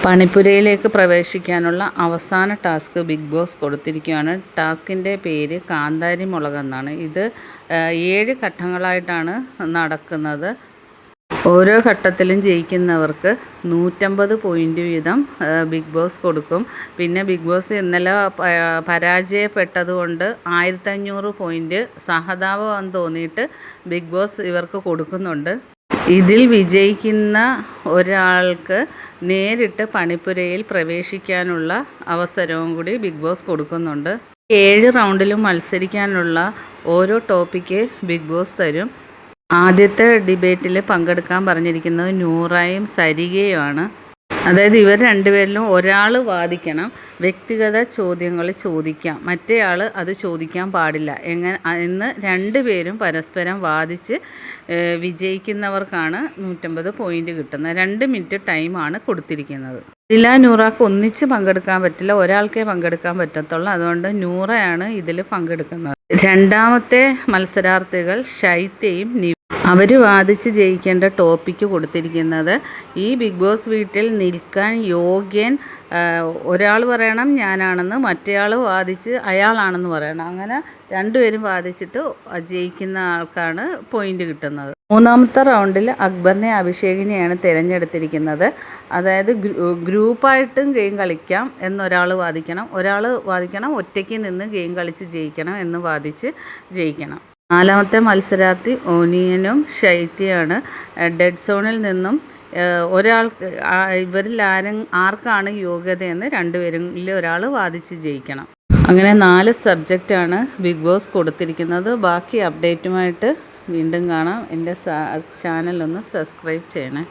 പണിപ്പുരയിലേക്ക് പ്രവേശിക്കാനുള്ള അവസാന task big boss കൊടുത്തിരിക്കുകയാണ്. ടാസ്കിൻ്റെ പേര് കാന്താരി മുളകെന്നാണ്. ഇത് 7 ഘട്ടങ്ങളായിട്ടാണ് നടക്കുന്നത്. ഓരോ ഘട്ടത്തിലും ജയിക്കുന്നവർക്ക് 150 പോയിൻ്റ് വീതം ബിഗ് ബോസ് കൊടുക്കും. പിന്നെ ബിഗ് ബോസ് ഇന്നലെ പരാജയപ്പെട്ടതുകൊണ്ട് 1500 പോയിൻ്റ് സഹതാപം തോന്നിയിട്ട് ബിഗ് ബോസ് ഇവർക്ക് കൊടുക്കുന്നുണ്ട്. ഇതിൽ വിജയിക്കുന്ന ഒരാൾക്ക് നേരിട്ട് പണിപ്പുരയിൽ പ്രവേശിക്കാനുള്ള അവസരവും കൂടി ബിഗ് ബോസ് കൊടുക്കുന്നുണ്ട്. 7 റൗണ്ടിലും മത്സരിക്കാനുള്ള ഓരോ ടോപ്പിക്ക് ബിഗ് ബോസ് തരും. ആദ്യത്തെ ഡിബേറ്റിൽ പങ്കെടുക്കാൻ പറഞ്ഞിരിക്കുന്നത് നൂറയും സരികയുമാണ്. അതായത് ഇവർ രണ്ടുപേരിലും ഒരാൾ വാദിക്കണം. വ്യക്തിഗത ചോദ്യങ്ങൾ ചോദിക്കാം, മറ്റേയാൾ അത് ചോദിക്കാൻ പാടില്ല എന്ന് രണ്ടുപേരും പരസ്പരം വാദിച്ച് വിജയിക്കുന്നവർക്കാണ് 150 പോയിൻ്റ് കിട്ടുന്നത്. 2 മിനിറ്റ് ടൈമാണ് കൊടുത്തിരിക്കുന്നത്. ഇതിൽ നൂറാക്ക് ഒന്നിച്ച് പങ്കെടുക്കാൻ പറ്റില്ല, ഒരാൾക്കേ പങ്കെടുക്കാൻ പറ്റത്തുള്ളൂ. അതുകൊണ്ട് നൂറയാണ് ഇതിൽ പങ്കെടുക്കുന്നത്. രണ്ടാമത്തെ മത്സരാർത്ഥികൾ ശൈത്യയും അവർ വാദിച്ച് ജയിക്കേണ്ട ടോപ്പിക്ക് കൊടുത്തിരിക്കുന്നത് ഈ ബിഗ് ബോസ് വീട്ടിൽ നിൽക്കാൻ യോഗ്യൻ ഒരാൾ പറയണം ഞാനാണെന്ന്, മറ്റേയാൾ വാദിച്ച് അയാളാണെന്ന് പറയണം. അങ്ങനെ രണ്ടുപേരും വാദിച്ചിട്ട് ജയിക്കുന്ന ആൾക്കാണ് പോയിൻ്റ് കിട്ടുന്നത്. മൂന്നാമത്തെ റൗണ്ടിൽ അക്ബറിനെ അഭിഷേകിനെയാണ് തിരഞ്ഞെടുത്തിരിക്കുന്നത്. അതായത് ഗ്രൂപ്പായിട്ടും ഗെയിം കളിക്കാം എന്നൊരാൾ വാദിക്കണം, ഒരാൾ വാദിക്കണം ഒറ്റയ്ക്ക് നിന്ന് ഗെയിം കളിച്ച് ജയിക്കണം എന്ന് വാദിച്ച് ജയിക്കണം. നാലാമത്തെ മത്സരാർത്ഥി ഓനിയനും ശൈത്യയാണ്. ഡെഡ് സോണിൽ നിന്നും ഒരാൾക്ക് ഇവരിൽ ആർക്കാണ് യോഗ്യതയെന്ന് രണ്ടുപേരിൽ ഒരാൾ വാദിച്ച് ജയിക്കണം. അങ്ങനെ 4 സബ്ജക്റ്റാണ് ബിഗ് ബോസ് കൊടുത്തിരിക്കുന്നത്. ബാക്കി അപ്ഡേറ്റുമായിട്ട് വീണ്ടും കാണാം. എൻ്റെ ചാനലൊന്ന് സബ്സ്ക്രൈബ് ചെയ്യണേ.